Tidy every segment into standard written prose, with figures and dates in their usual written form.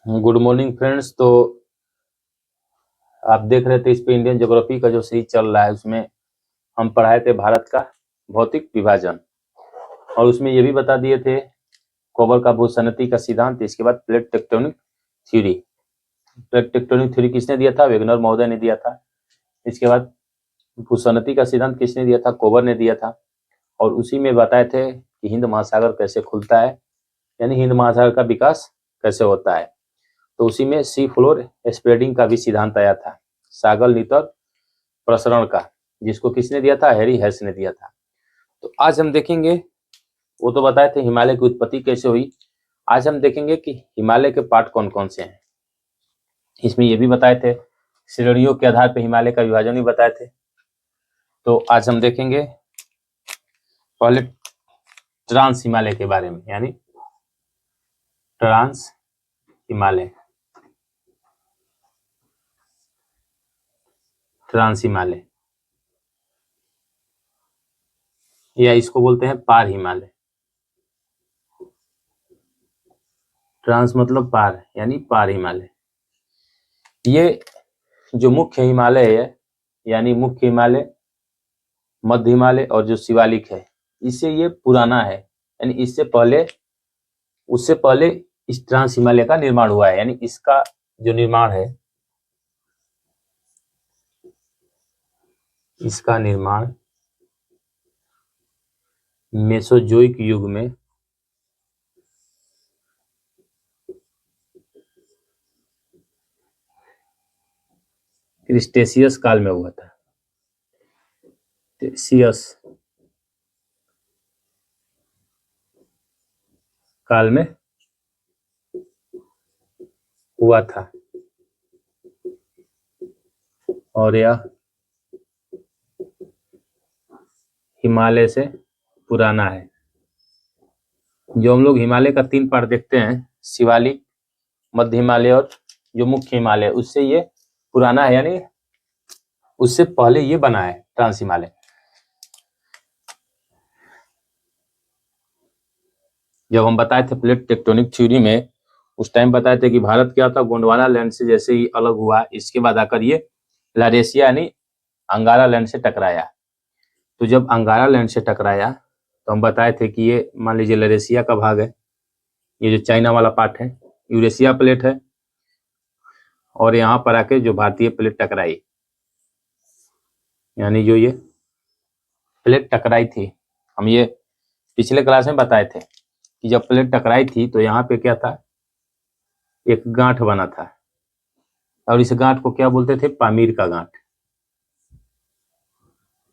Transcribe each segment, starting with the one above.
Good morning friends. तो आप देख रहे थे इस पे इंडियन ज्योग्राफी का जो सीरीज चल रहा है, उसमें हम पढ़ाए थे भारत का भौतिक विभाजन, और उसमें ये भी बता दिए थे कोबर का भूसन्नति का सिद्धांत। इसके बाद plate tectonic theory. Plate tectonic theory किसने दिया था? वेगनर महोदय ने दिया था। इसके बाद भूसन्नति का सिद्धांत किसने दिया था? कोबर ने दिया था। और उसी में बताए थे कि हिंद महासागर कैसे खुलता है, यानी हिंद महासागर का विकास कैसे होता है। तो उसी में सी फ्लोर स्प्रेडिंग का भी सिद्धांत आया था, सागर नितर प्रसरण का, जिसको किसने दिया था? हैरी हेस ने दिया था। तो आज हम देखेंगे, वो तो बताए थे हिमालय की उत्पत्ति कैसे हुई। आज हम देखेंगे कि हिमालय के पार्ट कौन कौन से हैं। इसमें ये भी बताए थे, श्रेणियों के आधार पर हिमालय का विभाजन भी बताए थे। तो आज हम देखेंगे पहले ट्रांस हिमालय के बारे में, यानी ट्रांस हिमालय। ट्रांस हिमालय या इसको बोलते हैं पार हिमालय। ट्रांस मतलब पार, यानी पार हिमालय। ये जो मुख्य हिमालय है, यानी मुख्य हिमालय, मध्य हिमालय और जो शिवालिक है, इससे ये पुराना है, यानी उससे पहले इस ट्रांस हिमालय का निर्माण हुआ है। यानी इसका जो निर्माण है, इसका निर्माण मेसोजोइक युग में क्रिस्टेशियस काल में हुआ था। क्रिस्टेशियस काल में हुआ था, और यह हिमालय से पुराना है। जो हम लोग हिमालय का 3 पार्ट देखते हैं, शिवालिक, मध्य हिमालय और जो मुख्य हिमालय, उससे ये पुराना है, यानी उससे पहले ये बना है ट्रांस हिमालय। जब हम बताए थे प्लेट टेक्टोनिक थ्योरी में, उस टाइम बताए थे कि भारत क्या था, गोंडवाना लैंड से जैसे ही अलग हुआ, इसके बाद आकर ये लारेशिया यानी अंगारा लैंड से टकराया। तो जब अंगारा लैंड से टकराया, तो हम बताए थे कि ये मान लीजिए लारेशिया का भाग है, ये जो चाइना वाला पार्ट है, यूरेशिया प्लेट है, और यहाँ पर आके जो भारतीय प्लेट टकराई, यानी जो ये प्लेट टकराई थी, हम ये पिछले क्लास में बताए थे कि जब प्लेट टकराई थी तो यहाँ पे क्या था, एक गांठ बना था, और इस गांठ को क्या बोलते थे? पामीर का गांठ।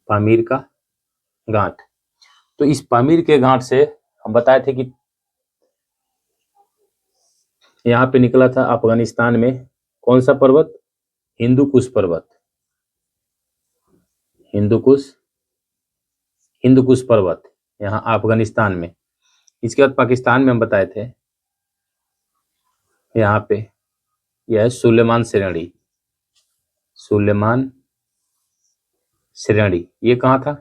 पामीर का गांठ। तो इस पामीर के गांठ से हम बताए थे कि यहाँ पे निकला था अफगानिस्तान में कौन सा पर्वत? हिंदुकुश पर्वत। हिंदुकुश पर्वत यहाँ अफगानिस्तान में। इसके बाद पाकिस्तान में हम बताए थे, यहाँ पे यह है सुलेमान श्रेणी। सुलेमान श्रेणी ये कहाँ था?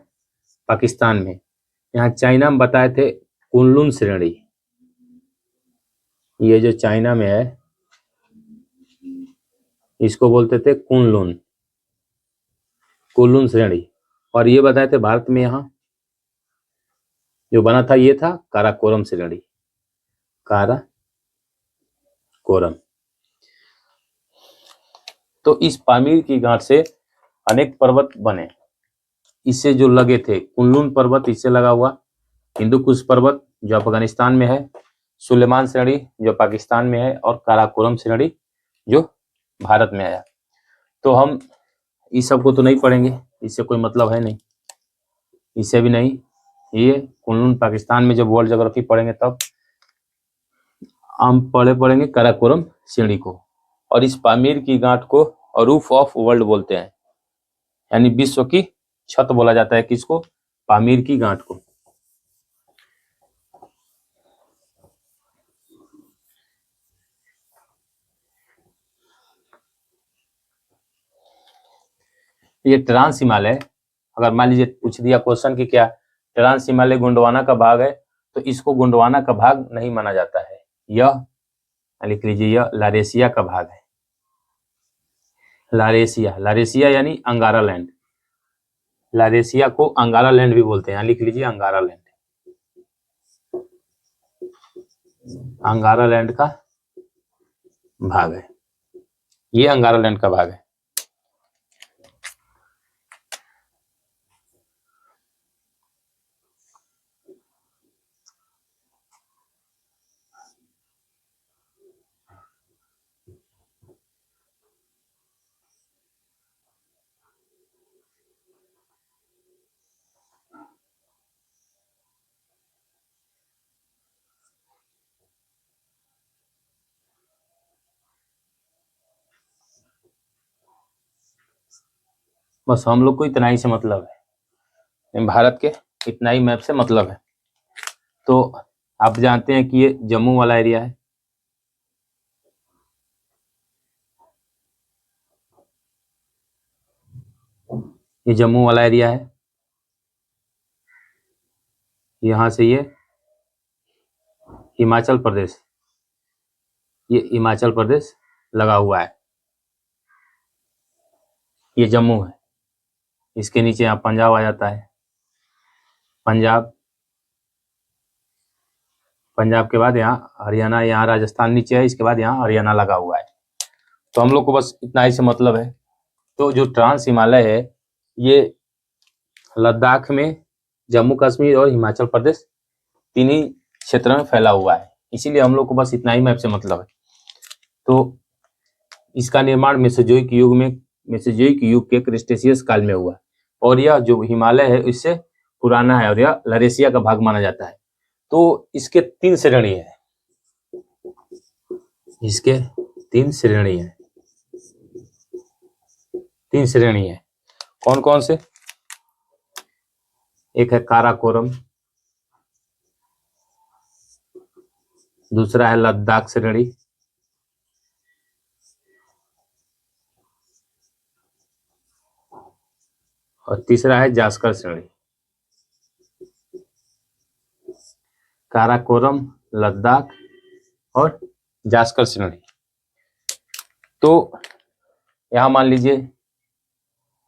पाकिस्तान में। यहाँ चाइना में बताए थे कुनलुन श्रेणी। ये जो चाइना में है, इसको बोलते थे कुनलुन श्रेणी। और ये बताए थे भारत में यहाँ जो बना था, ये था काराकोरम श्रेणी। काराकोरम। तो इस पामीर की गांठ से अनेक पर्वत बने, इससे जो लगे थे। कुनलुन पर्वत इससे लगा हुआ, हिंदुकुश पर्वत जो अफगानिस्तान में है, सुलेमान श्रेणी जो पाकिस्तान में है, और काराकोरम श्रेणी जो भारत में है। तो हम इस सब को तो नहीं पढ़ेंगे, इससे कोई मतलब है नहीं, इससे भी नहीं। ये कुनलुन पाकिस्तान में जब वर्ल्ड ज्योग्राफी पढ़ेंगे तब हम पढ़ेंगे काराकोरम श्रेणी को। और इस पामीर की गांठ को रूफ ऑफ वर्ल्ड बोलते हैं, यानी विश्व की छत बोला जाता है। किसको? पामीर की गांठ को। ये ट्रांस हिमालय, अगर मान लीजिए पूछ दिया क्वेश्चन कि क्या ट्रांस हिमालय गोंडवाना का भाग है, तो इसको गोंडवाना का भाग नहीं माना जाता है। यह लिख लीजिए यह लारेशिया का भाग है। लारेशिया, लारेशिया यानी अंगारा लैंड। लारेशिया को अंगारा लैंड भी बोलते हैं, लिख लीजिए अंगारा लैंड। अंगारा लैंड का भाग है, ये अंगारा लैंड का भाग है। बस हम लोग को इतना ही से मतलब है, भारत के इतना ही मैप से मतलब है। तो आप जानते हैं कि ये जम्मू वाला एरिया है, ये जम्मू वाला एरिया है। यहाँ से ये हिमाचल प्रदेश, ये हिमाचल प्रदेश लगा हुआ है, ये जम्मू है। इसके नीचे यहाँ पंजाब आ जाता है, पंजाब, पंजाब के बाद यहाँ हरियाणा, यहाँ राजस्थान नीचे है, इसके बाद यहाँ हरियाणा लगा हुआ है। तो हम लोग को बस इतना ही से मतलब है। तो जो ट्रांस हिमालय है ये लद्दाख में, जम्मू कश्मीर और हिमाचल प्रदेश तीन ही क्षेत्र में फैला हुआ है, इसीलिए हम लोग को बस इतना ही मैप से मतलब है। तो इसका निर्माण मेसोजोइक युग में, मेसोजोइक युग के क्रिटेशियस काल में हुआ, और यह जो हिमालय है इससे पुराना है और यह लरेशिया का भाग माना जाता है। तो इसके 3 श्रेणी है, इसके 3 श्रेणी है, 3 श्रेणी है। कौन कौन से? एक है काराकोरम, दूसरा है लद्दाख श्रेणी, और तीसरा है जास्कर श्रेणी। काराकोरम, लद्दाख और जास्कर श्रेणी। तो यहां मान लीजिए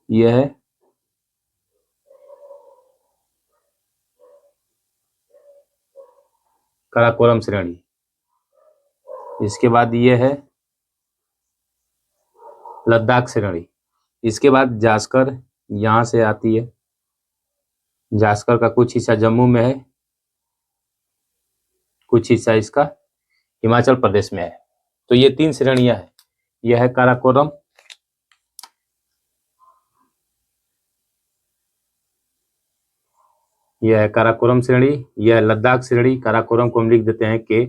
यह है काराकोरम श्रेणी, इसके बाद ये है लद्दाख श्रेणी, इसके बाद जास्कर यहां से आती है, जास्कर का कुछ हिस्सा जम्मू में है, कुछ हिस्सा इसका हिमाचल प्रदेश में है। तो ये 3 श्रेणियां हैं, यह है काराकोरम, यह है काराकोरम श्रेणी, यह है लद्दाख श्रेणी। काराकोरम को हम लिख देते हैं के,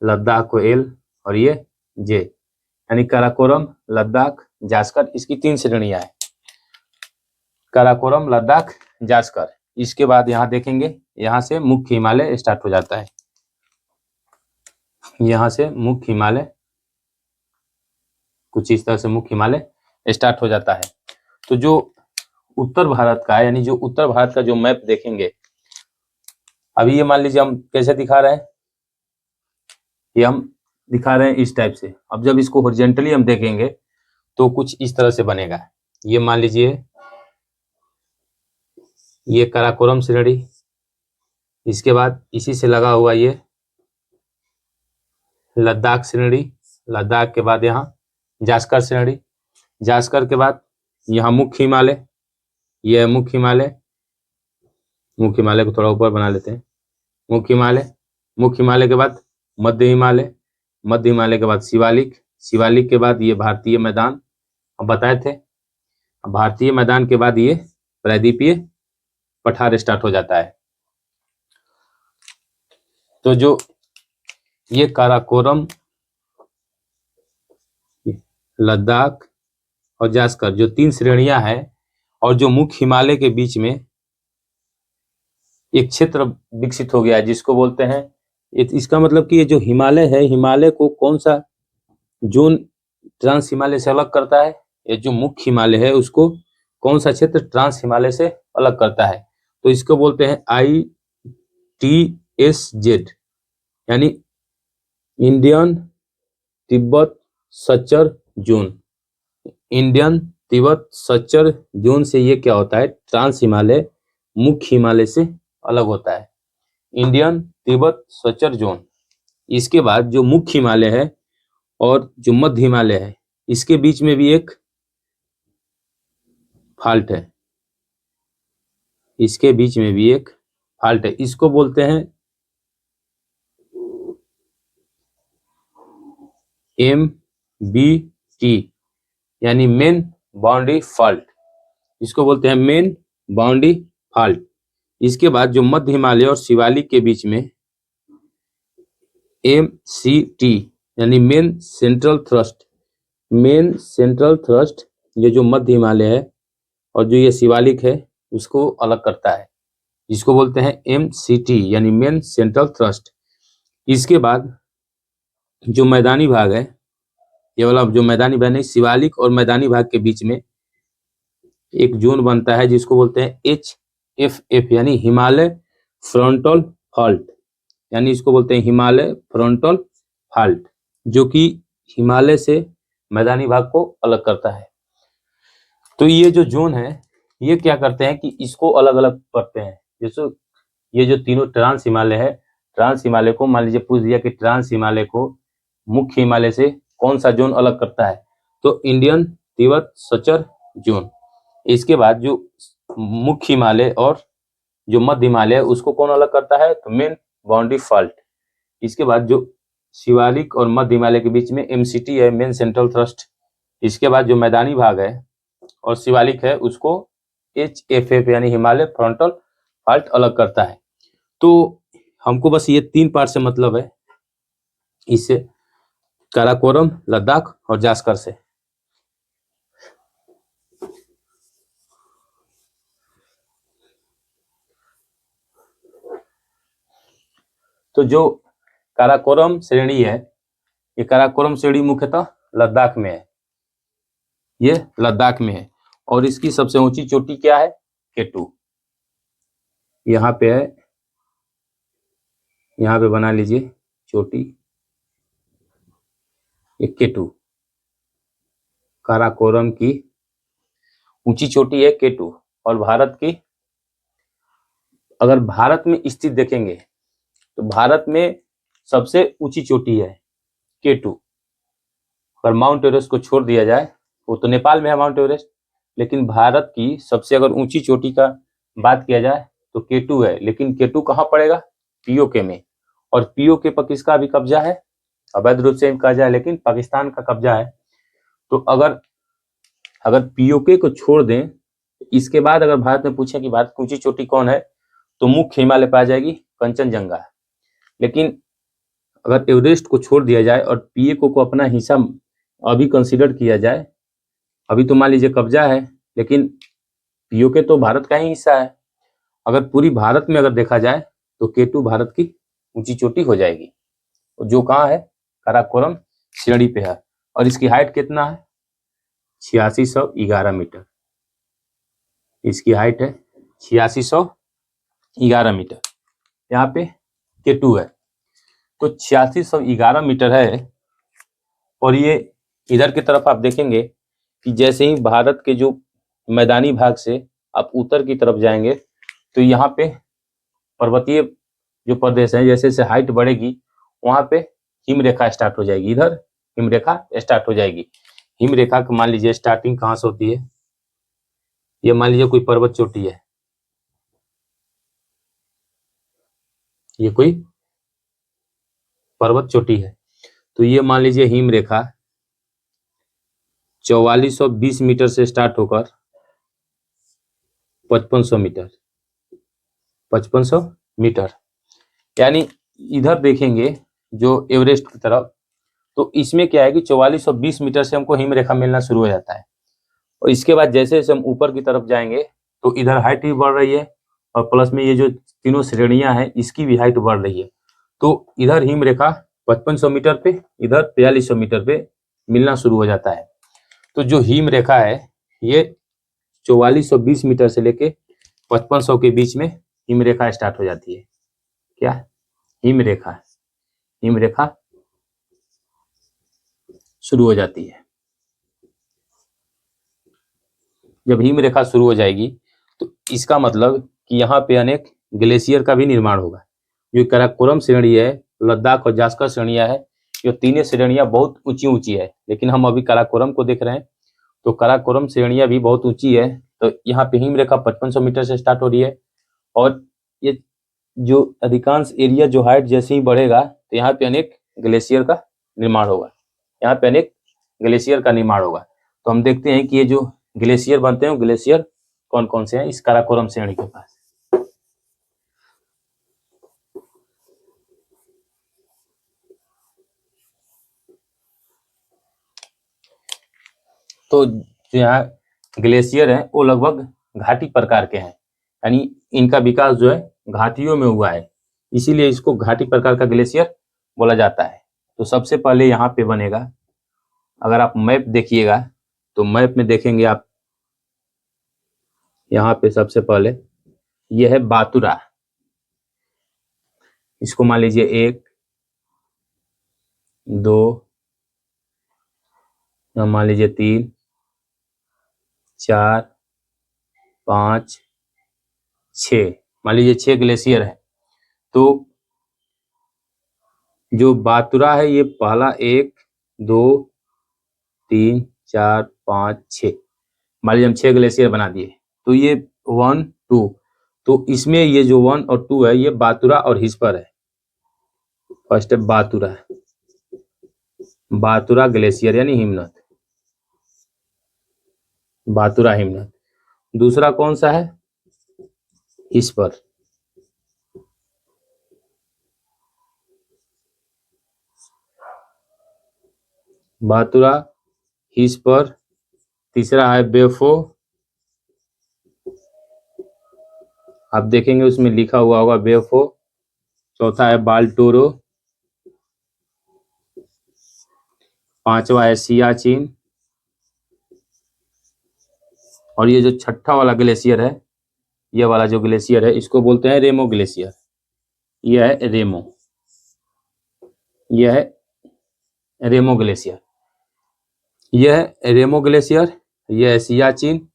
लद्दाख को एल, और ये जे, यानी काराकोरम, लद्दाख, जास्कर, इसकी 3 श्रेणियां हैं, काराकोरम, लद्दाख, जास्कर। इसके बाद यहाँ देखेंगे, यहाँ से मुख्य हिमालय स्टार्ट हो जाता है, यहाँ से मुख्य हिमालय, कुछ इस तरह से मुख्य हिमालय स्टार्ट हो जाता है। तो जो उत्तर भारत का है, यानी जो उत्तर भारत का जो मैप देखेंगे, अभी ये मान लीजिए हम कैसे दिखा रहे हैं, ये हम दिखा रहे हैं इस टाइप से। अब जब इसको हॉरिजॉन्टली हम देखेंगे तो कुछ इस तरह से बनेगा। ये मान लीजिए ये काराकोरम श्रेणी, इसके बाद इसी से लगा हुआ ये लद्दाख श्रेणी, लद्दाख के बाद यहाँ जास्कर श्रेणी, जास्कर के बाद यहाँ मुख्य हिमालय, यह है मुख्य हिमालय, मुख्य हिमालय को थोड़ा ऊपर बना लेते हैं, मुख्य हिमालय, मुख्य हिमालय के बाद मध्य हिमालय, मध्य हिमालय के बाद शिवालिक, शिवालिक के बाद ये भारतीय मैदान, हम बताए थे, भारतीय मैदान के बाद ये प्रायद्वीपीय पठार स्टार्ट हो जाता है। तो जो ये काराकोरम, लद्दाख और जास्कर जो 3 श्रेणियां हैं, और जो मुख्य हिमालय के बीच में एक क्षेत्र विकसित हो गया है जिसको बोलते हैं, इसका मतलब कि ये जो हिमालय है, हिमालय को कौन सा जोन ट्रांस हिमालय से अलग करता है, ये जो मुख्य हिमालय है उसको कौन सा क्षेत्र ट्रांस हिमालय से अलग करता है, तो इसको बोलते हैं ITSZ, यानी Indian Tibet Sachar zone. Indian Tibet Sachar zone से ये क्या होता है, ट्रांस हिमालय मुख्य हिमालय से अलग होता है, इंडियन तिब्बत सच्चर जोन। इसके बाद जो मुख्य हिमालय है और जो मध्य हिमालय है, इसके बीच में भी एक फाल्ट है, इसके बीच में भी एक फाल्ट है, इसको बोलते हैं MBT, यानी मेन बाउंड्री फॉल्ट, इसको बोलते हैं मेन बाउंड्री फॉल्ट। इसके बाद जो मध्य हिमालय और शिवालिक के बीच में MCT, यानी main central thrust, main central thrust, ये जो मध्य हिमालय है और जो ये शिवालिक है उसको अलग करता है, जिसको बोलते हैं MCT, यानी मेन सेंट्रल थ्रस्ट। इसके बाद जो मैदानी भाग है, ये वाला जो मैदानी भाग नहीं, शिवालिक और मैदानी भाग के बीच में एक जोन बनता है जिसको बोलते हैं HFF, यानी हिमालय फ्रंटल फॉल्ट, यानी इसको बोलते हैं हिमालय फ्रंटल फॉल्ट, जो कि हिमालय से मैदानी भाग को अलग करता है। तो ये जो जोन है ये क्या करते हैं कि इसको अलग अलग करते हैं। जैसे ये जो तीनों ट्रांस हिमालय है, ट्रांस हिमालय को मान लीजिए पूछ दिया कि ट्रांस हिमालय को मुख्य हिमालय से कौन सा जोन अलग करता है, तो इंडियन तिब्बत सच्चर जोन। इसके बाद जो मुख्य हिमालय और जो मध्य हिमालय है उसको कौन अलग करता है, तो मेन बाउंड्री फॉल्ट। इसके बाद जो शिवालिक और मध्य हिमालय के बीच में MCT है, मेन सेंट्रल थ्रस्ट। इसके बाद जो मैदानी भाग है और शिवालिक है उसको HFF, यानी हिमालय फ्रंटल फॉल्ट अलग करता है। तो हमको बस ये 3 पार्ट से मतलब है, इससे काराकोरम, लद्दाख और जास्कर से। तो जो काराकोरम श्रेणी है, ये काराकोरम श्रेणी मुख्यतः लद्दाख में है, ये लद्दाख में है, और इसकी सबसे ऊंची चोटी क्या है, K2, यहाँ पे है, यहाँ पे बना लीजिए चोटी, ये K2 काराकोरम की ऊंची चोटी है K2। और भारत की, अगर भारत में स्थित देखेंगे तो भारत में सबसे ऊंची चोटी है K2। अगर माउंट एवरेस्ट को छोड़ दिया जाए, वो तो नेपाल में है माउंट एवरेस्ट, लेकिन भारत की सबसे अगर ऊंची चोटी का बात किया जाए तो K2 है। लेकिन K2 कहाँ पड़ेगा, POK में, और POK पर किसका भी कब्जा है, अवैध रूप से कहा जाए, लेकिन पाकिस्तान का कब्जा है। तो अगर POK को छोड़ दें, इसके बाद अगर भारत में पूछे कि भारत की ऊंची चोटी कौन है, तो मुख्य हिमालय पाया जाएगी कंचनजंगा। लेकिन अगर एवरेस्ट को छोड़ दिया जाए और POK को अपना हिस्सा अभी कंसीडर किया जाए, अभी तो मान लीजिए कब्जा है, लेकिन POK तो भारत का ही हिस्सा है। अगर पूरी भारत में अगर देखा जाए तो K2 भारत की ऊंची चोटी हो जाएगी, जो कहाँ है, काराकोरम श्रेणी पे है। और इसकी हाइट कितना है, 8611 मीटर, इसकी हाइट है 8611 मीटर, यहाँ पे K2 है। तो 8611 मीटर है। और ये इधर की तरफ आप देखेंगे कि जैसे ही भारत के जो मैदानी भाग से आप उत्तर की तरफ जाएंगे तो यहाँ पे पर्वतीय जो प्रदेश है, जैसे जैसे हाइट बढ़ेगी वहां पे हिम रेखा स्टार्ट हो जाएगी, इधर हिम रेखा स्टार्ट हो जाएगी। हिम रेखा को मान लीजिए स्टार्टिंग कहाँ से होती है, ये मान लीजिए कोई पर्वत चोटी है, ये कोई पर्वत चोटी है, तो ये मान लीजिए हिम रेखा 4420 मीटर से स्टार्ट होकर 5500 मीटर, 5500 मीटर, यानी इधर देखेंगे जो एवरेस्ट की तरफ, तो इसमें क्या है कि 4420 मीटर से हमको हिम रेखा मिलना शुरू हो जाता है। और इसके बाद जैसे जैसे हम ऊपर की तरफ जाएंगे तो इधर हाइट भी बढ़ रही है, और प्लस में ये जो तीनों श्रेणियां हैं इसकी भी हाइट बढ़ रही है। तो इधर हिम रेखा 5500 मीटर पे, इधर 4300 मीटर पे मिलना शुरू हो जाता है। तो जो हिम रेखा है ये 4420 मीटर से लेके 5500 के बीच में हिम रेखा स्टार्ट हो जाती है। क्या, हिम रेखा, हिम रेखा शुरू हो जाती है। जब हिम रेखा शुरू हो जाएगी तो इसका मतलब कि यहाँ पे अनेक ग्लेशियर का भी निर्माण होगा। जो काराकोरम श्रेणी है, लद्दाख और जास्कर श्रेणियां है, ये तीनों श्रेणियां बहुत ऊंची ऊंची है, लेकिन हम अभी काराकोरम को देख रहे हैं। तो काराकोरम श्रेणियां भी बहुत ऊंची है। तो यहाँ पे हिम रेखा 5500 मीटर से स्टार्ट हो रही है, और ये जो अधिकांश एरिया जो हाइट जैसे ही बढ़ेगा तो यहाँ पे अनेक ग्लेशियर का निर्माण होगा। यहाँ पे अनेक ग्लेशियर का निर्माण होगा। तो हम देखते हैं कि ये जो ग्लेशियर बनते हैं, ग्लेशियर कौन कौन से हैं इस काराकोरम श्रेणी के पास। तो जो यहाँ ग्लेशियर है वो लगभग घाटी प्रकार के हैं, यानी इनका विकास जो है घाटियों में हुआ है, इसीलिए इसको घाटी प्रकार का ग्लेशियर बोला जाता है। तो सबसे पहले यहाँ पे बनेगा, अगर आप मैप देखिएगा तो मैप में देखेंगे आप, यहाँ पे सबसे पहले यह है बातुरा। इसको मान लीजिए 1 2, मान लीजिए 3 4 5 6, मान लीजिए 6 ग्लेशियर है। तो जो बातुरा है ये पहला 1 2 3 4 5 6, मान लीजिए हम 6 ग्लेशियर बना दिए। तो ये 1 2, तो इसमें ये जो 1 और 2 है ये बातुरा और हिस्पर है। फर्स्ट है बातुरा, बातुरा ग्लेशियर यानी हिमनद, बातुरा हिमनद। दूसरा कौन सा है? हिस्पर, बातुरा हिस्पर। तीसरा है बेफो, आप देखेंगे उसमें लिखा हुआ होगा बेफो। चौथा है बाल्टोरो। पांचवा है सियाचिन। और ये जो छठा वाला ग्लेशियर है, ये वाला जो ग्लेशियर है इसको बोलते हैं रेमो ग्लेशियर। यह है रेमो, यह है रेमो ग्लेशियर, यह है रेमो ग्लेशियर, यह है सियाचिन,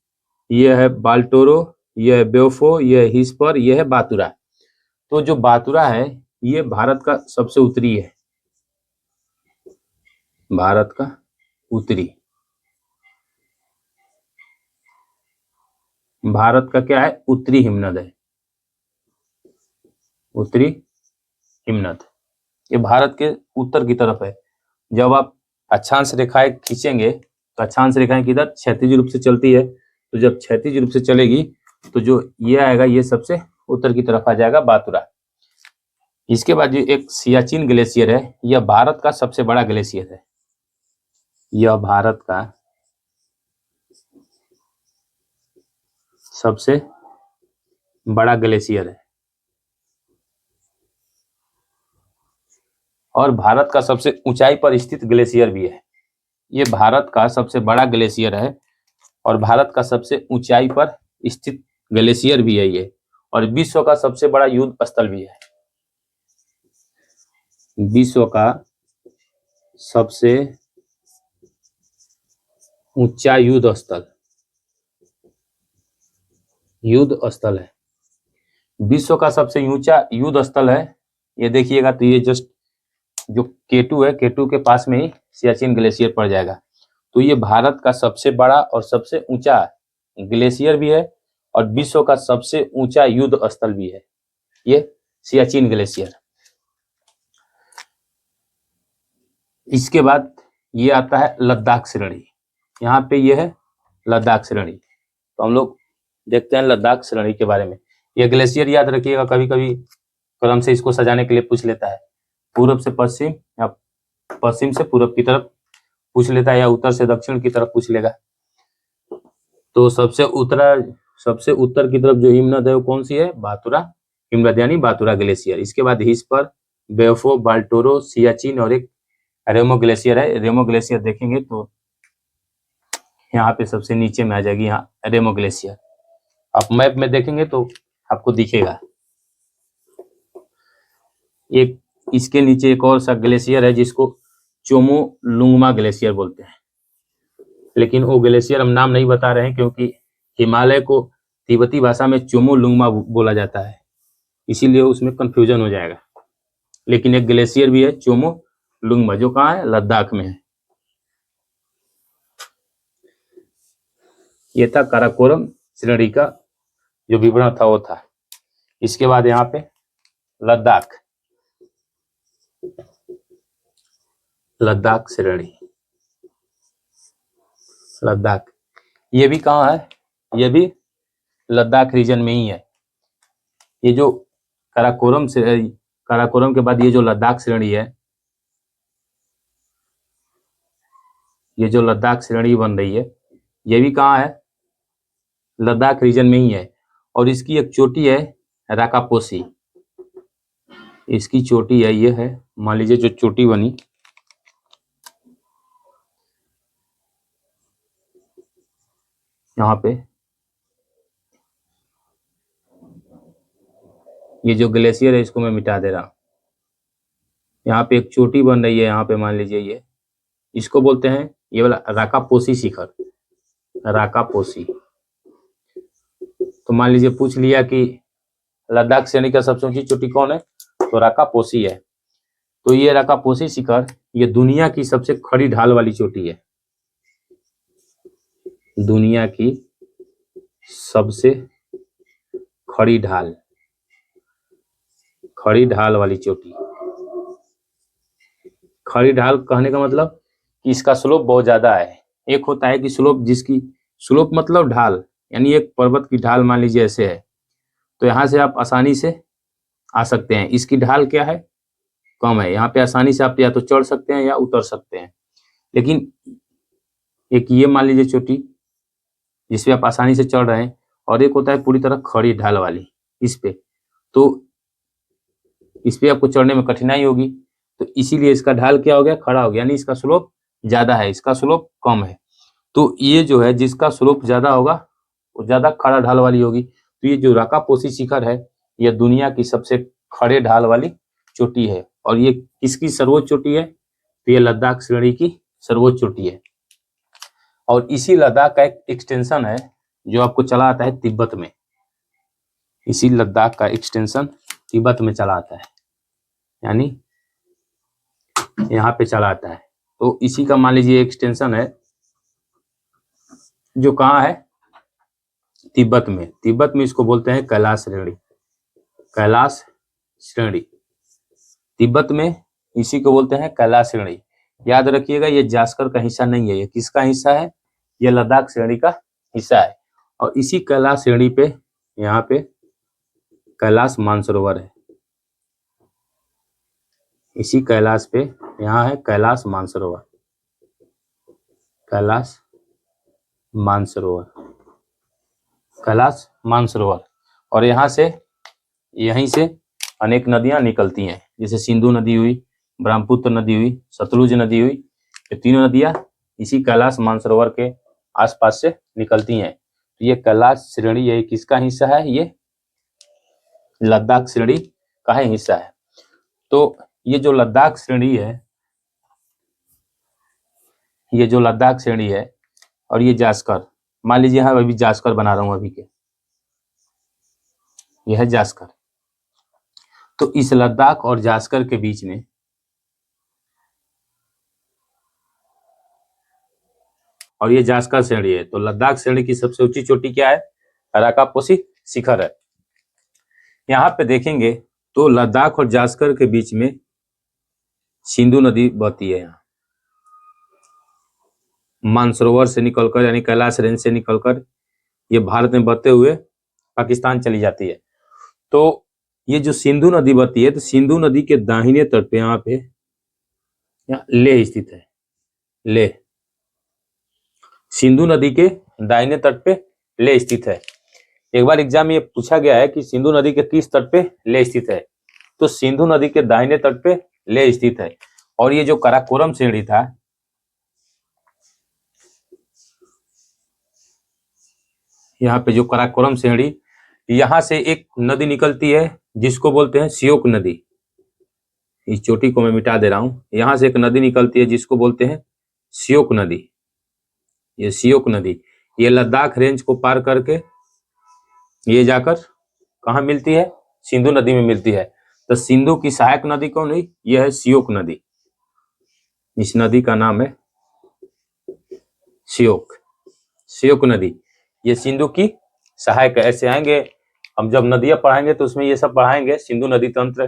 यह है बाल्टोरो, यह है बेओफो, यह है हिस्पर, यह है बातुरा। तो जो बातुरा है ये भारत का सबसे उत्तरी है, भारत का उत्तरी, भारत का क्या है? उत्तरी हिमनद है, उत्तरी हिमनद। ये भारत के उत्तर की तरफ है। जब आप अक्षांश रेखाएं खींचेंगे तो अक्षांश रेखाएं किधर? क्षैतिज रूप से चलती है। तो जब क्षैतिज रूप से चलेगी तो जो ये आएगा ये सबसे उत्तर की तरफ आ जाएगा, बातुरा। इसके बाद जो एक सियाचिन ग्लेशियर है, यह भारत का सबसे बड़ा ग्लेशियर है, यह भारत का सबसे बड़ा ग्लेशियर है और भारत का सबसे ऊंचाई पर स्थित ग्लेशियर भी है। ये भारत का सबसे बड़ा ग्लेशियर है और भारत का सबसे ऊंचाई पर स्थित ग्लेशियर भी है ये, और विश्व का सबसे बड़ा युद्ध स्थल भी है। विश्व का सबसे ऊंचा युद्ध स्थल, युद्ध स्थल है, विश्व का सबसे ऊंचा युद्ध स्थल है। ये देखिएगा तो ये जस्ट जो K2 है, K2 के पास में ही सियाचिन ग्लेशियर पड़ जाएगा। तो ये भारत का सबसे बड़ा और सबसे ऊंचा ग्लेशियर भी है और विश्व का सबसे ऊंचा युद्ध स्थल भी है, ये सियाचिन ग्लेशियर। इसके बाद ये आता है लद्दाख श्रेणी। यहाँ पे ये है लद्दाख श्रेणी। तो हम लोग देखते हैं लद्दाख श्रेणी के बारे में। ये ग्लेशियर याद रखिएगा, कभी कभी क्रम से इसको सजाने के लिए पूछ लेता है, पूर्व से पश्चिम या पश्चिम से पूर्व की तरफ पूछ लेता है, या उत्तर से दक्षिण की तरफ पूछ लेगा। तो सबसे उत्तर की तरफ जो हिमनद है वो कौन सी है? बातुरा हिमनद यानी बातुरा ग्लेशियर। इसके बाद हिस्पर, बेओफो, बाल्टोरो, सियाचिन और एक रेमो ग्लेशियर है। रेमो ग्लेशियर देखेंगे तो यहाँ पे सबसे नीचे में आ जाएगी, यहाँ रेमो ग्लेशियर। आप मैप में देखेंगे तो आपको दिखेगा। एक इसके नीचे एक और सा ग्लेशियर है जिसको चोमोलुंगमा ग्लेशियर बोलते हैं, लेकिन वो ग्लेशियर हम नाम नहीं बता रहे हैं क्योंकि हिमालय को तिब्बती भाषा में चोमोलुंगमा बोला जाता है, इसीलिए उसमें कंफ्यूजन हो जाएगा। लेकिन एक ग्लेशियर भी है चोमोलुंगमा, जो कहाँ है, लद्दाख में है। ये था काराकोरम श्रेणी का जो विवरण था वो था। इसके बाद यहाँ पे लद्दाख, लद्दाख श्रेणी, लद्दाख ये भी कहाँ है, ये भी लद्दाख रीजन में ही है। ये जो काराकोरम से, काराकोरम के बाद ये जो लद्दाख श्रेणी है, ये जो लद्दाख श्रेणी बन रही है, ये भी कहाँ है, लद्दाख रीजन में ही है। और इसकी एक चोटी है राकापोसी, इसकी चोटी है, ये है, मान लीजिए जो चोटी बनी, यहाँ पे ये जो ग्लेशियर है इसको मैं मिटा दे रहा हूँ। यहाँ पे एक चोटी बन रही है, यहाँ पे मान लीजिए ये, इसको बोलते हैं, ये वाला राकापोसी शिखर, राकापोसी। तो मान लीजिए पूछ लिया कि लद्दाख श्रेणी का सबसे ऊंची चोटी कौन है, तो राकापोसी है। तो ये राकापोसी शिखर ये दुनिया की सबसे खड़ी ढाल वाली चोटी है, दुनिया की सबसे खड़ी ढाल, खड़ी ढाल वाली चोटी। खड़ी ढाल कहने का मतलब कि इसका स्लोप बहुत ज्यादा है। एक होता है कि स्लोप, जिसकी स्लोप मतलब ढाल, यानी एक पर्वत की ढाल मान लीजिए ऐसे है, तो यहाँ से आप आसानी से आ सकते हैं। इसकी ढाल क्या है, कम है, यहाँ पे आसानी से आप या तो चढ़ सकते हैं या उतर सकते हैं। लेकिन एक ये मान लीजिए चोटी जिसपे आप आसानी से चढ़ रहे हैं, और एक होता है पूरी तरह खड़ी ढाल वाली, इस पे, तो इस पे आपको चढ़ने में कठिनाई होगी। तो इसीलिए इसका ढाल क्या हो गया, खड़ा हो गया, यानी इसका स्लोप ज्यादा है, इसका स्लोप कम है। तो ये जो है जिसका स्लोप ज्यादा होगा वो ज्यादा खड़ा ढाल वाली होगी। तो ये जो राकापोसी शिखर है ये दुनिया की सबसे खड़े ढाल वाली चोटी है। और ये किसकी सर्वोच्च चोटी है, तो ये लद्दाख श्रेणी की सर्वोच्च चोटी है। और इसी लद्दाख का एक एक्सटेंशन है जो आपको चला आता है तिब्बत में, इसी लद्दाख का एक्सटेंशन तिब्बत में चला आता है, यानी यहाँ पे चला आता है। तो इसी का मान लीजिए एक्सटेंशन है जो कहाँ है, तिब्बत में। तिब्बत में इसको बोलते हैं कैलाश श्रेणी, कैलाश श्रेणी, तिब्बत में इसी को बोलते हैं कैलाश श्रेणी। याद रखिएगा ये जास्कर का हिस्सा नहीं है, ये किसका हिस्सा है, ये लद्दाख श्रेणी का हिस्सा है। और इसी कैलाश श्रेणी पे यहाँ पे कैलाश मानसरोवर है, इसी कैलाश पे यहाँ है कैलाश मानसरोवर, कैलाश मानसरोवर, कैलाश मानसरोवर। और यहाँ से, यहीं से अनेक नदियां निकलती हैं, जैसे सिंधु नदी हुई, ब्रह्मपुत्र नदी हुई, सतलुज नदी हुई, ये तीनों नदियां इसी कैलाश मानसरोवर के आसपास से निकलती हैं। तो ये कैलाश श्रेणी ये किसका हिस्सा है, ये लद्दाख श्रेणी का ही हिस्सा है। तो ये जो लद्दाख श्रेणी है, ये जो लद्दाख श्रेणी है और ये जास्कर, मान लीजिए हाँ अभी जास्कर बना रहा हूं अभी के, यह है जास्कर। तो इस लद्दाख और जास्कर के बीच में और ये जास्कर श्रेणी है, तो लद्दाख श्रेणी की सबसे ऊंची चोटी क्या है, राकापोसी शिखर है। यहाँ पे देखेंगे तो लद्दाख और जास्कर के बीच में सिंधु नदी बहती है, यहाँ मानसरोवर से निकलकर, यानी कैलाश रेंज से निकलकर ये भारत में बहते हुए पाकिस्तान चली जाती है। तो ये जो सिंधु नदी बहती है, तो सिंधु नदी के दाहिने तट पे यहाँ पे लेह स्थित है, लेह, सिंधु नदी के दाहिने तट पे लेह स्थित है। एक बार एग्जाम में ये पूछा गया है कि सिंधु नदी के किस तट पे लेह स्थित है, तो सिंधु नदी के दाहिने तट पे लेह स्थित है। और ये जो काराकोरम श्रेणी था, यहाँ पे जो काराकोरम श्रेणी, यहाँ से एक नदी निकलती है जिसको बोलते हैं श्योक नदी, इस चोटी को मैं मिटा दे रहा हूं। यहां से एक नदी निकलती है जिसको बोलते हैं श्योक नदी। ये श्योक नदी ये लद्दाख रेंज को पार करके ये जाकर कहाँ मिलती है? सिंधु नदी में मिलती है। तो सिंधु की सहायक नदी कौन हुई? यह है श्योक नदी। इस नदी का नाम है श्योक, श्योक नदी। ये सिंधु की सहायक है। ऐसे आएंगे हम जब नदियां पढ़ाएंगे तो उसमें ये सब पढ़ाएंगे, सिंधु नदी तंत्र,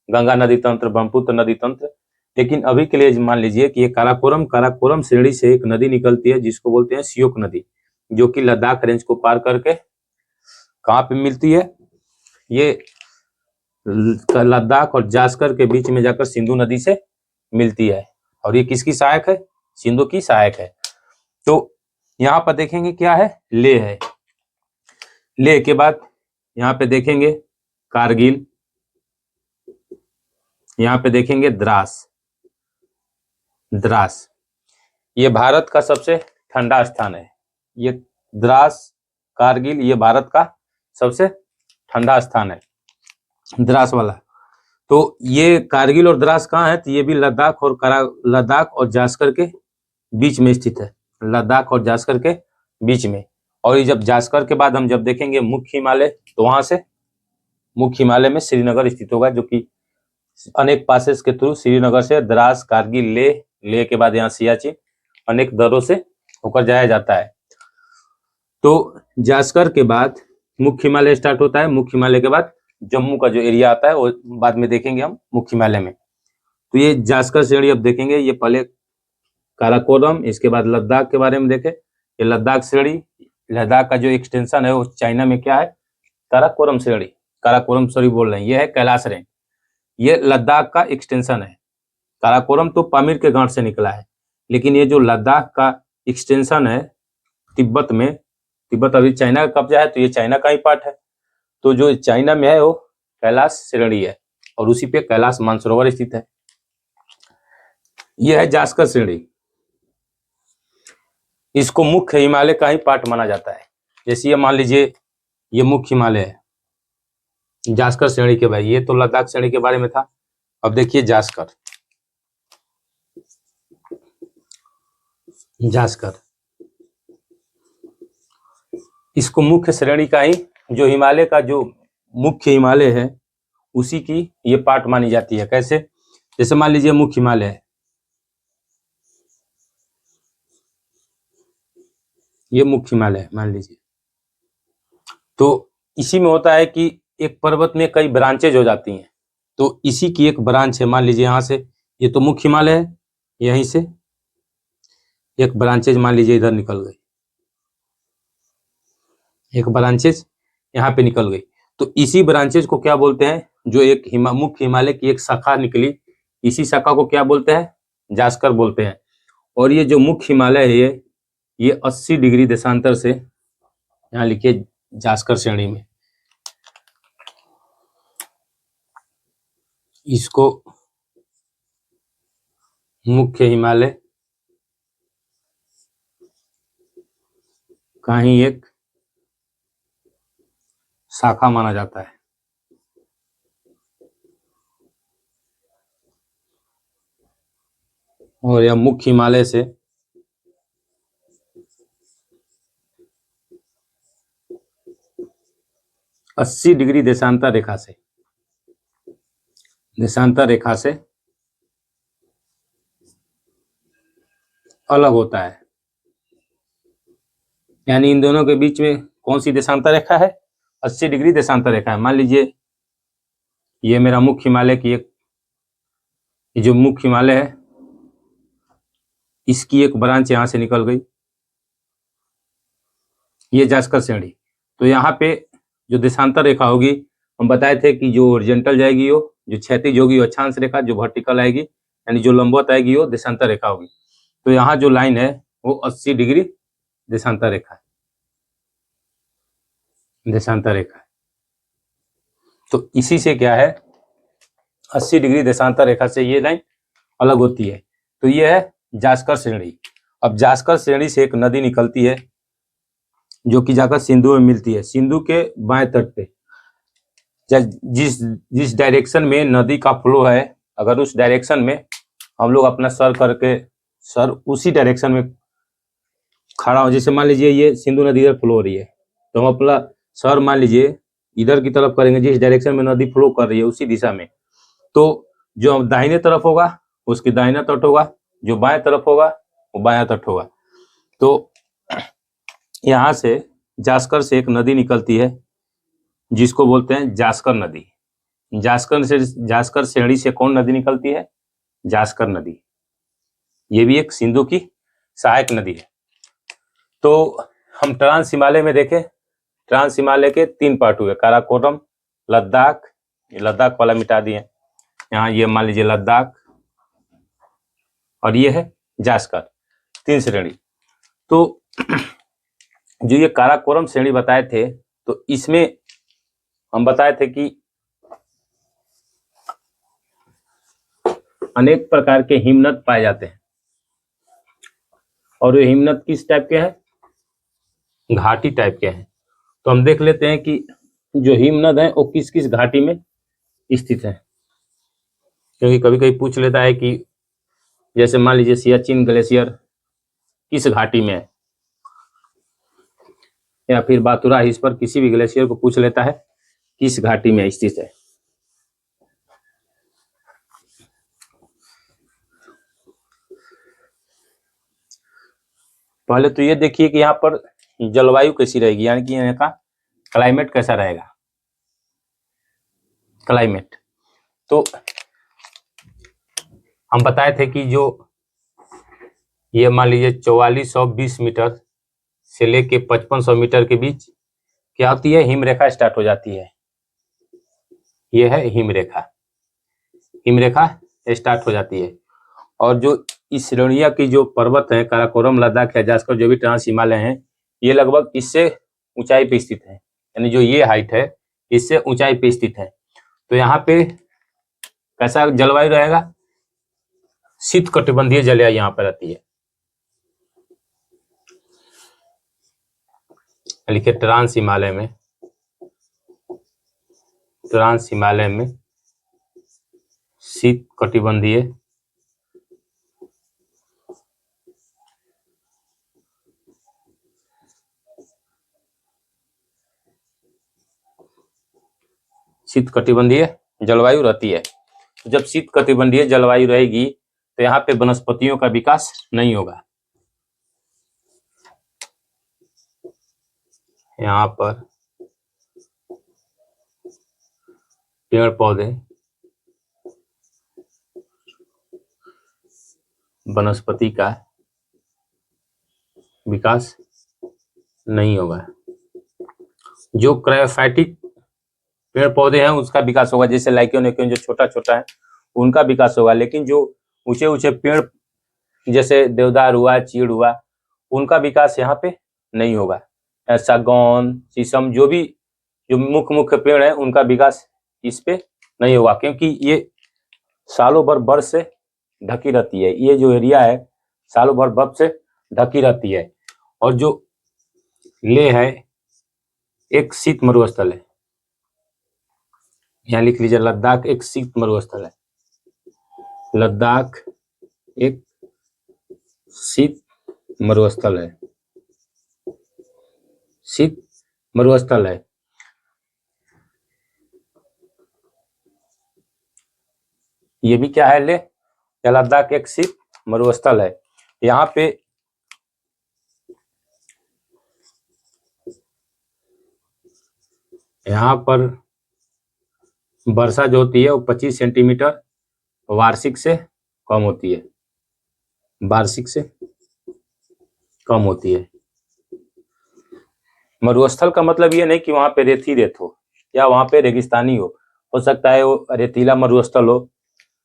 गंगा नदी तंत्र, ब्रह्मपुत्र नदी तंत्र। लेकिन अभी के लिए मान लीजिए कि ये काराकोरम श्रेणी से एक नदी निकलती है जिसको बोलते हैं श्योक नदी, जो कि लद्दाख रेंज को पार करके कहाँ पे मिलती है? ये लद्दाख और जास्कर के बीच में जाकर सिंधु नदी से मिलती है। और ये किसकी सहायक है? सिंधु की सहायक है। तो यहाँ पर देखेंगे क्या है? लेह है। लेह के बाद यहाँ पे देखेंगे कारगिल, यहाँ पे देखेंगे द्रास। द्रास ये भारत का सबसे ठंडा स्थान है। ये द्रास, कारगिल ये भारत का सबसे ठंडा स्थान है, द्रास वाला। तो ये कारगिल और द्रास कहाँ है? तो ये भी लद्दाख और जास्कर के बीच में स्थित है। लद्दाख और जास्कर के बीच में। और ये जब जास्कर के बाद हम जब देखेंगे मुख्य हिमालय, तो वहां से मुख्य हिमालय में श्रीनगर स्थित होगा, जो कि अनेक पासेस के थ्रू श्रीनगर से द्रास, कारगिल, लेह के बाद यहाँ सियाचिन, अनेक दरों से होकर जाया जाता है। तो जास्कर के बाद मुख्य हिमालय स्टार्ट होता है। मुख्य हिमालय के बाद जम्मू का जो एरिया आता है वो बाद में देखेंगे हम मुख्य हिमालय में। तो ये जास्कर श्रेणी अब देखेंगे। ये पहले काराकोरम, इसके बाद लद्दाख के बारे में देखे। ये लद्दाख श्रेणी, लद्दाख का जो एक्सटेंशन है वो चाइना में क्या है? काराकोरम श्रेणी, काराकोरम सॉरी बोल रहे हैं, ये है कैलाश रेंज। ये लद्दाख का एक्सटेंशन है। काराकोरम तो पामीर के गांठ से निकला है, लेकिन ये जो लद्दाख का एक्सटेंशन है तिब्बत में, तिब्बत अभी चाइना का कब्जा है तो ये चाइना का ही पार्ट है। तो जो चाइना में है वो कैलाश श्रेणी है और उसी पे कैलाश मानसरोवर स्थित है। यह है जास्कर श्रेणी। इसको मुख्य हिमालय का ही पार्ट माना जाता है। जैसे ये मान लीजिए ये मुख्य हिमालय है जास्कर श्रेणी के भाई, ये तो लद्दाख श्रेणी के बारे में था। अब देखिए जास्कर, जास्कर इसको मुख्य श्रेणी का ही, जो हिमालय का जो मुख्य हिमालय है उसी की ये पार्ट मानी जाती है। कैसे? जैसे मान लीजिए मुख्य हिमालय है, ये मुख्य हिमालय मान लीजिए, तो इसी में होता है कि एक पर्वत में कई ब्रांचेज हो जाती हैं। तो इसी की एक ब्रांच है। मान लीजिए यहाँ से ये तो मुख्य हिमालय है, यहीं से एक ब्रांचेज मान लीजिए इधर निकल गई, एक ब्रांचेज यहाँ पे निकल गई। तो इसी ब्रांचेज को क्या बोलते हैं? जो एक मुख्य हिमालय की एक शाखा निकली, इसी शाखा को क्या बोलते हैं? जास्कर बोलते हैं। और ये जो मुख्य हिमालय है ये 80 डिग्री देशांतर से, यहाँ लिखिए जास्कर श्रेणी में, इसको मुख्य हिमालय का ही एक शाखा माना जाता है। और यह मुख्य हिमालय से 80 डिग्री देशांतर रेखा से अलग होता है। यानी इन दोनों के बीच में कौन सी देशांतर रेखा है? 80 डिग्री देशांतर रेखा है। मान लीजिए ये मेरा मुख्य हिमालय की एक, जो मुख्य हिमालय है इसकी एक ब्रांच यहां से निकल गई, ये जास्कर श्रेणी। तो यहाँ पे जो देशांतर रेखा होगी, हम बताए थे कि जो ओरिजेंटल जाएगी वो, जो क्षैतिज होगी वो अक्षांश रेखा, जो वर्टिकल आएगी यानी जो लंबवत आएगी वो देशांतर रेखा होगी। तो यहाँ जो लाइन है वो 80 डिग्री देशांतर रेखा है, देशांतर रेखा है। तो इसी से क्या है, 80 डिग्री देशांतर रेखा से ये लाइन अलग होती है। तो ये है जास्कर श्रेणी। अब जास्कर श्रेणी से एक नदी निकलती है जो कि जाकर सिंधु में मिलती है। सिंधु के बाएं तट पे जिस डायरेक्शन में नदी का फ्लो है, अगर उस डायरेक्शन में हम लोग अपना सर करके सर उसी डायरेक्शन में खड़ा हो, जैसे मान लीजिए ये सिंधु नदी इधर फ्लो हो रही है, तो हम अपना सर मान लीजिए इधर की तरफ करेंगे, जिस डायरेक्शन में नदी फ्लो कर रही है उसी दिशा में, तो जो दाहिने तरफ होगा उसकी दाहिना तट होगा, जो बाएं तरफ होगा वो बायां तट होगा। तो यहाँ से जास्कर से एक नदी निकलती है जिसको बोलते हैं जास्कर नदी। जास्कर श्रेणी से कौन नदी निकलती है? जास्कर नदी। ये भी एक सिंधु की सहायक नदी है। तो हम ट्रांस हिमालय में देखें, ट्रांस हिमालय के 3 पार्ट हुए, काराकोरम, लद्दाख, लद्दाख वाला मिटा दिए, यहाँ ये मान लीजिए लद्दाख, और ये है जास्कर, 3 श्रेणी। तो जो ये काराकोरम श्रेणी बताए थे, तो इसमें हम बताए थे कि अनेक प्रकार के हिमनद पाए जाते हैं, और ये हिमनद किस टाइप के हैं? घाटी टाइप के हैं। तो हम देख लेते हैं कि जो हिमनद है वो किस किस घाटी में स्थित है, क्योंकि कभी कभी पूछ लेता है कि जैसे मान लीजिए सियाचिन ग्लेशियर किस घाटी में है, या फिर बातुरा हिस पर किसी भी ग्लेशियर को पूछ लेता है किस घाटी में स्थित है। पहले तो ये देखिए कि यहाँ पर जलवायु कैसी रहेगी, यानी कि यहाँ का क्लाइमेट कैसा रहेगा। क्लाइमेट तो हम बताए थे कि जो ये मान लीजिए 4420 मीटर से लेके 5500 मीटर के बीच क्या होती है? हिमरेखा स्टार्ट हो जाती है। ये है हिमरेखा, हिमरेखा स्टार्ट हो जाती है। और जो इस श्रेणिया की जो पर्वत है, काराकोरम, लद्दाख या जास्कर, जो भी ट्रांस हिमालय हैं, ये लगभग इससे ऊंचाई पे स्थित है, यानी जो ये हाइट है इससे ऊंचाई पे स्थित है। तो यहाँ पे कैसा जलवायु रहेगा? शीत कटिबंधीय जलवायु यहाँ पर रहती है। लिखिए ट्रांस हिमालय में, ट्रांस हिमालय में शीत कटिबंधीय शीत कटिबंधीय जलवायु रहती है। तो जब शीत कटिबंधीय जलवायु रहेगी तो यहाँ पे वनस्पतियों का विकास नहीं होगा। यहाँ पर पेड़ पौधे, वनस्पति का विकास नहीं होगा। जो क्रायोफाइटिक पेड़ पौधे हैं उसका विकास होगा, जैसे लाइकेन जो छोटा छोटा है उनका विकास होगा, लेकिन जो ऊंचे ऊंचे पेड़ जैसे देवदार हुआ, चीड़ हुआ, उनका विकास यहाँ पे नहीं होगा। सागौन, शीशम, जो भी जो मुख्य मुख्य पेड़ है उनका विकास इस पे नहीं होगा, क्योंकि ये सालों भर बर्फ से ढकी रहती है। ये जो एरिया है सालों भर बर्फ से ढकी रहती है। और जो लेह है एक शीत मरुस्थल है, यहाँ लिख लीजिए लद्दाख एक शीत मरुस्थल है। लद्दाख एक शीत मरुस्थल है, शीत मरुस्थल है। ये भी क्या है? ले लद्दाख एक शीत मरुस्थल है। यहाँ पे यहाँ पर वर्षा जो होती है वो 25 सेंटीमीटर वार्षिक से कम होती है, वार्षिक से कम होती है। मरुस्थल का मतलब ये नहीं कि वहां पे रेत ही रेत हो या वहां पे रेगिस्तानी हो सकता है वो रेतीला मरुस्थल हो,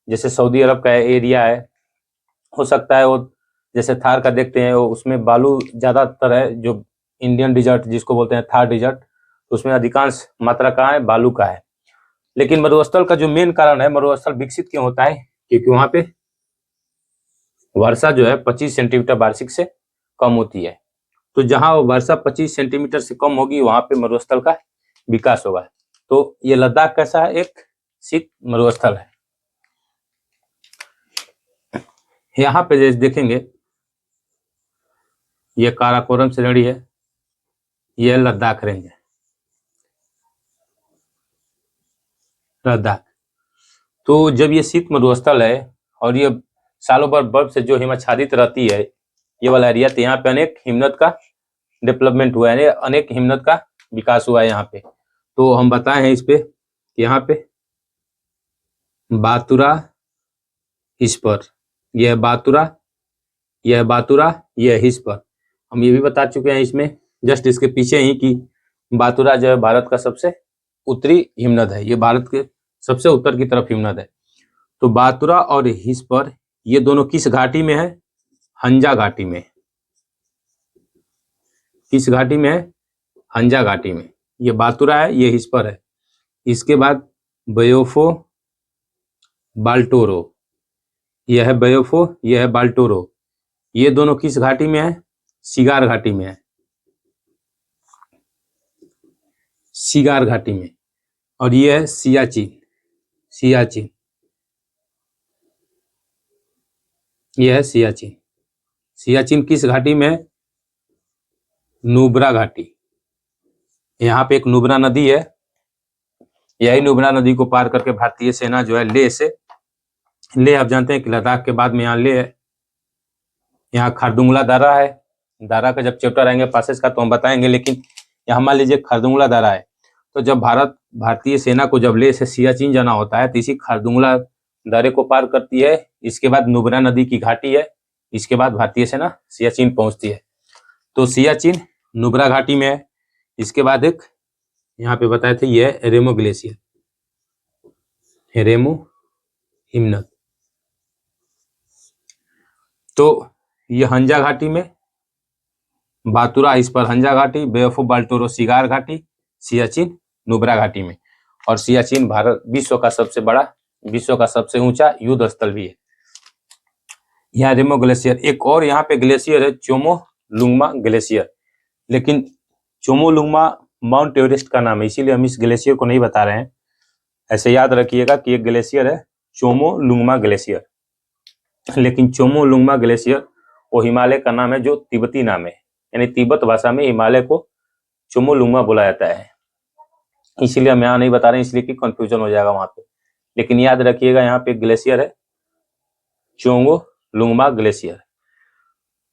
जैसे सऊदी अरब का एरिया है। हो सकता है वो जैसे थार का देखते हैं वो उसमें बालू ज्यादातर है, जो इंडियन डिजर्ट जिसको बोलते हैं थार डिजर्ट, उसमें अधिकांश मात्रा कहाँ है? बालू का है। लेकिन मरुस्थल का जो मेन कारण है, मरुस्थल विकसित क्यों होता है? क्योंकि वहां पे वर्षा जो है 25 सेंटीमीटर वार्षिक से कम होती है। तो जहां वर्षा 25 सेंटीमीटर से कम होगी वहां पे मरुस्थल का विकास होगा। तो ये लद्दाख कैसा है? एक शीत मरुस्थल है। यहाँ पे जैसे देखेंगे ये काराकोरम श्रेणी है, ये लद्दाख रेंज है, लद्दाख। तो जब ये शीत मरुस्थल है और ये सालों भर बर्फ से जो हिमाच्छादित रहती है ये वाला एरिया, तो यहाँ पे अनेक हिमनद का डेवलपमेंट हुआ है, अनेक हिमनद का विकास हुआ है यहाँ पे। तो हम बताए हैं इस पे, यहाँ पे बातुरा हिस्पर, यह बातुरा, यह बातुरा, यह हिस्पर, हम ये भी बता चुके हैं इसमें जस्ट इसके पीछे ही कि बातुरा जो है भारत का सबसे उत्तरी हिमनद है, ये भारत के सबसे उत्तर की तरफ हिमनद है। तो बातुरा और हिस्पर ये दोनों किस घाटी में है? हंजा घाटी में। किस घाटी में है? हंजा घाटी में। ये बातुरा है, ये हिस्पर है। इसके बाद बयोफो बाल्टोरो, यह है बयोफो, यह है बाल्टोरो, ये दोनों किस घाटी में है? सिगार घाटी में है, सिगार घाटी में। और ये है सियाचिन, सियाचिन, यह है सियाचिन। सियाचिन किस घाटी में है? नुब्रा घाटी। यहाँ पे एक नुब्रा नदी है, यही नुब्रा नदी को पार करके भारतीय सेना जो है लेह से, लेह आप जानते हैं कि लद्दाख के बाद में यहाँ लेह है, यहाँ खारदुंगला दारा है। दारा का जब चैप्टर आएंगे पासेज का तो हम बताएंगे, लेकिन यहाँ मान लीजिए खारदुंगला दारा है। तो जब भारतीय सेना को जब लेह से सियाचिन जाना होता है तो इसी खारदुंगला दारे को पार करती है, इसके बाद नुब्रा नदी की घाटी है, इसके बाद भारतीय सेना सियाचिन पहुंचती है। तो सियाचिन नुब्रा घाटी में है। इसके बाद एक यहाँ पे बताए थे ये रेमो ग्लेशियर, रेमो हिमनद। तो ये हंजा घाटी में, बातुरा इस पर हंजा घाटी, बे ऑफ बाल्टोरो सिगार घाटी, सियाचिन नुब्रा घाटी में। और सियाचिन भारत विश्व का सबसे बड़ा, विश्व का सबसे ऊंचा युद्ध स्थल भी है। यहाँ रेमो ग्लेशियर, एक और यहाँ पे ग्लेशियर है चोमो लुंगमा ग्लेशियर, लेकिन चोमो लुंगमा माउंट एवरेस्ट का नाम है, इसीलिए हम इस ग्लेशियर को नहीं बता रहे हैं। ऐसे याद रखिएगा कि एक ग्लेशियर है चोमो लुंगमा ग्लेशियर, लेकिन चोमो लुंगमा ग्लेशियर वो हिमालय का नाम है जो तिब्बती नाम है, यानी तिब्बत भाषा में हिमालय को चोमो लुंगमा बोला जाता है। इसीलिए हम यहाँ नहीं बता रहे हैं, इसलिए कि कंफ्यूजन हो जाएगा वहां पे। लेकिन याद रखिएगा यहाँ पे ग्लेशियर है चोंगो लुंगमा ग्लेशियर।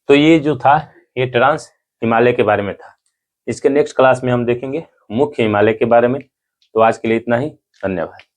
तो ये जो था ये ट्रांस हिमालय के बारे में था। इसके नेक्स्ट क्लास में हम देखेंगे मुख्य हिमालय के बारे में। तो आज के लिए इतना ही, धन्यवाद।